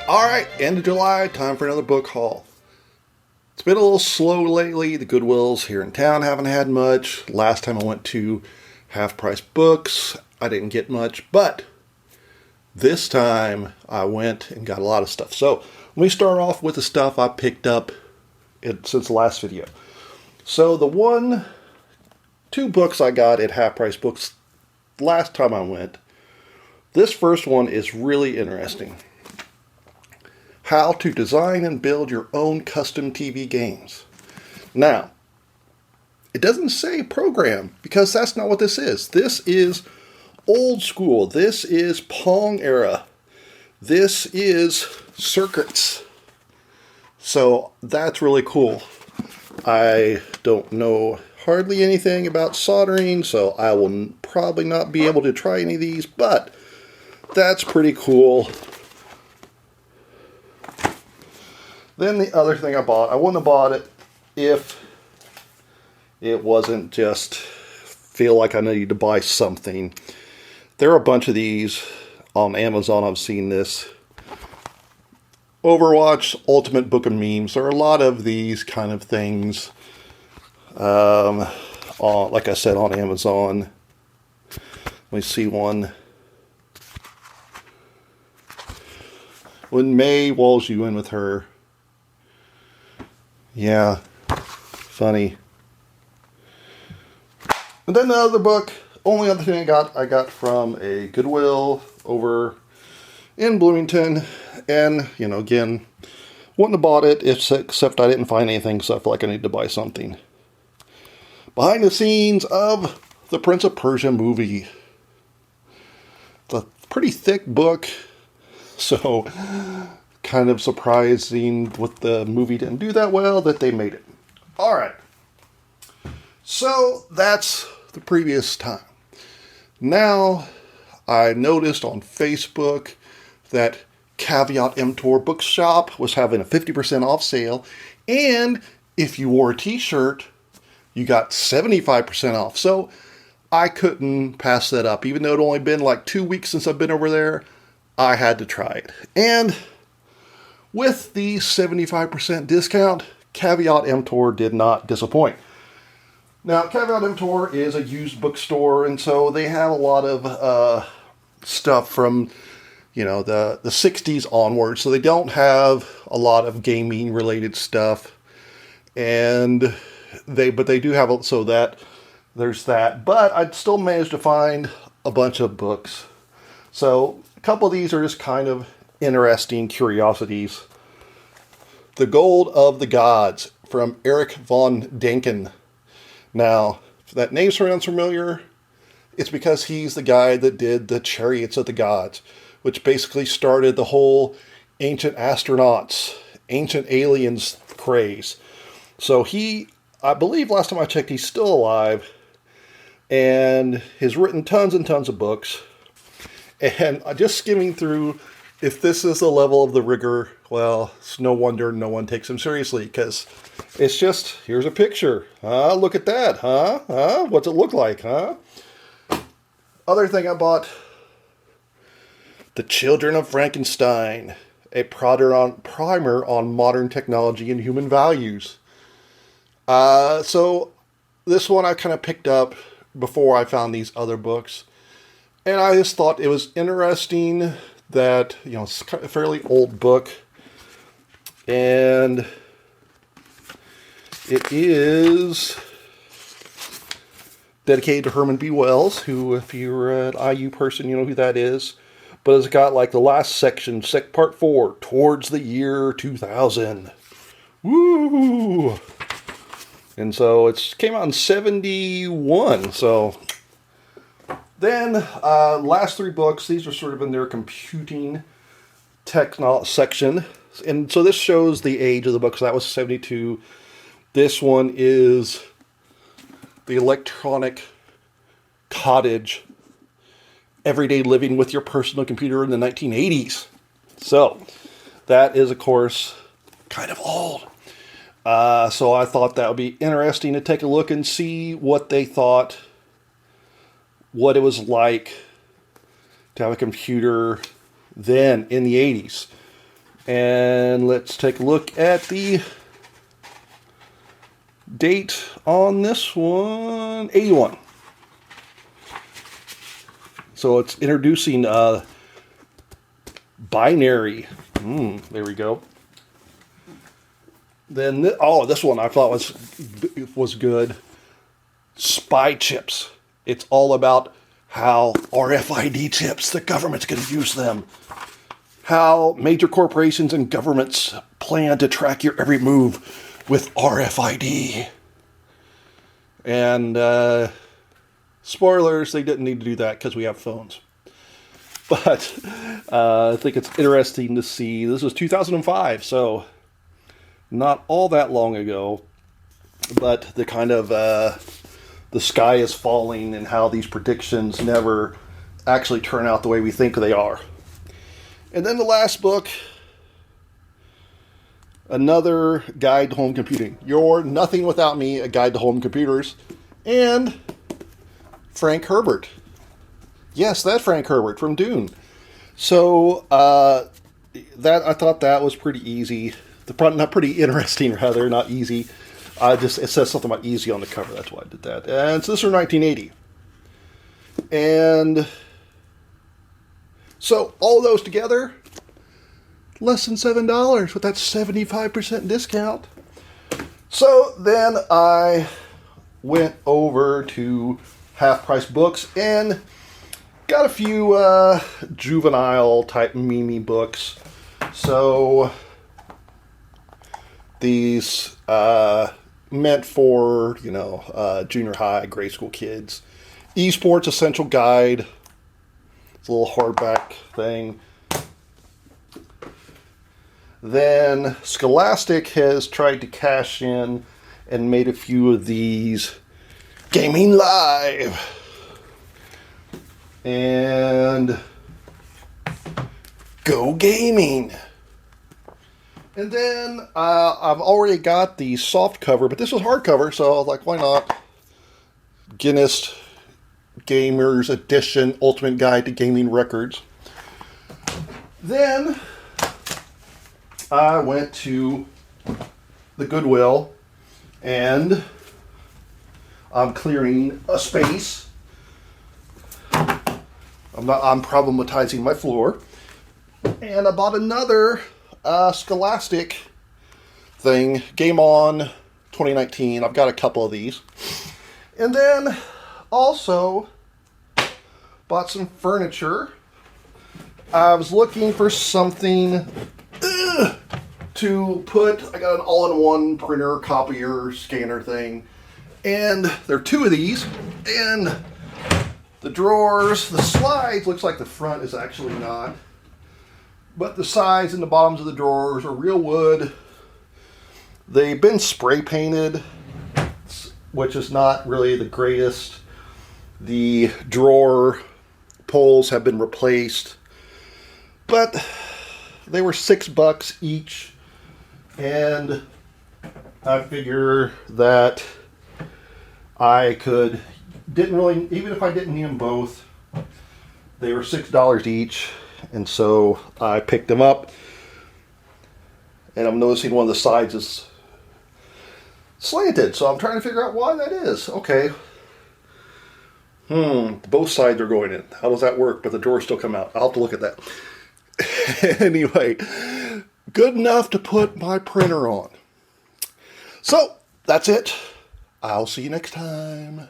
Alright, end of July, time for another book haul. It's been a little slow lately. The Goodwills here in town haven't had much. Last time I went to Half Price Books, I didn't get much, but this time I went and got a lot of stuff. So let me start off with the stuff I picked up since the last video. So the two books I got at Half Price Books last time I went, this first one is really interesting. How to design and build your own custom TV games. Now, it doesn't say program because that's not what this is. This is old school. This is Pong era. This is circuits. So that's really cool. I don't know hardly anything about soldering, so I will probably not be able to try any of these, but that's pretty cool. Then the other thing I bought, I wouldn't have bought it if it wasn't just feel like I needed to buy something. There are a bunch of these on Amazon. I've seen this. Overwatch Ultimate Book of Memes. There are a lot of these kind of things, like I said, on Amazon. Let me see one. When May walls you in with her. Yeah, funny. And then the other book, only other thing I got from a Goodwill over in Bloomington. And, again, wouldn't have bought it except I didn't find anything, so I feel like I need to buy something. Behind the scenes of the Prince of Persia movie. It's a pretty thick book, so kind of surprising with the movie didn't do that well that they made it. Alright. So that's the previous time. Now, I noticed on Facebook that Caveat Emptor Bookshop was having a 50% off sale, and if you wore a t-shirt, you got 75% off. So I couldn't pass that up. Even though it only been like 2 weeks since I've been over there, I had to try it. And with the 75% discount, Caveat Emptor did not disappoint. Now, Caveat Emptor is a used bookstore, and so they have a lot of stuff from, the 60s onwards. So they don't have a lot of gaming-related stuff, and they do have, so that there's that. But I'd still managed to find a bunch of books. So a couple of these are just kind of interesting curiosities. The Gold of the Gods from Eric von Däniken. Now, if that name sounds familiar, it's because he's the guy that did the Chariots of the Gods, which basically started the whole ancient astronauts, ancient aliens craze. So I believe last time I checked, he's still alive and has written tons and tons of books. And just skimming through, if this is the level of the rigor, well, it's no wonder no one takes him seriously, because it's just, here's a picture. Look at that, What's it look like, Other thing I bought, The Children of Frankenstein, a primer on modern technology and human values. So this one I kind of picked up before I found these other books. And I just thought it was interesting that, it's a fairly old book. And it is dedicated to Herman B. Wells, who, if you're an IU person, you know who that is. But it's got like the last section, part 4, Towards the Year 2000. Woo! And so it came out in 71, so... Then, last 3 books, these are sort of in their computing section. And so this shows the age of the book, so that was 72. This one is the Electronic Cottage, Everyday Living with Your Personal Computer in the 1980s. So, that is, of course, kind of old. So I thought that would be interesting to take a look and see what they thought, what it was like to have a computer then in the 80s. And let's take a look at the date on this one, 81. So it's introducing binary. There we go. Then, this one I thought was good. Spy chips. It's all about how RFID chips, the government's going to use them. How major corporations and governments plan to track your every move with RFID. And spoilers, they didn't need to do that because we have phones. But I think it's interesting to see. This was 2005, so not all that long ago. But the kind of the sky is falling and how these predictions never actually turn out the way we think they are. And then the last book, another guide to home computing. You're Nothing Without Me, a guide to home computers. And Frank Herbert. Yes, that Frank Herbert from Dune. So that I thought that was pretty easy. Not pretty interesting, rather, not easy. It says something about easy on the cover. That's why I did that. And so this was 1980. And so all of those together, less than $7 with that 75% discount. So then I went over to Half Price Books and got a few juvenile type meme books. So these meant for, junior high, grade school kids. Esports Essential Guide. It's a little hardback thing. Then Scholastic has tried to cash in and made a few of these Gaming Live. And Go Gaming. And then I've already got the soft cover, but this was hardcover, so I was like, why not? Guinness Gamers Edition Ultimate Guide to Gaming Records. Then I went to the Goodwill and I'm clearing a space. I'm problematizing my floor. And I bought another Scholastic thing, Game On 2019. I've got a couple of these. And then also bought some furniture. I was looking for something to put. I got an all-in-one printer, copier, scanner thing. And there are two of these. And the drawers, the slides, looks like the front is actually not. But the sides and the bottoms of the drawers are real wood. They've been spray painted, which is not really the greatest. The drawer poles have been replaced. But they were $6 each. And I figure that I even if I didn't need them both, they were $6 each. And so I picked them up. And I'm noticing one of the sides is slanted. So I'm trying to figure out why that is. Okay. Both sides are going in. How does that work? But the drawers still come out. I'll have to look at that. Anyway, good enough to put my printer on. So that's it. I'll see you next time.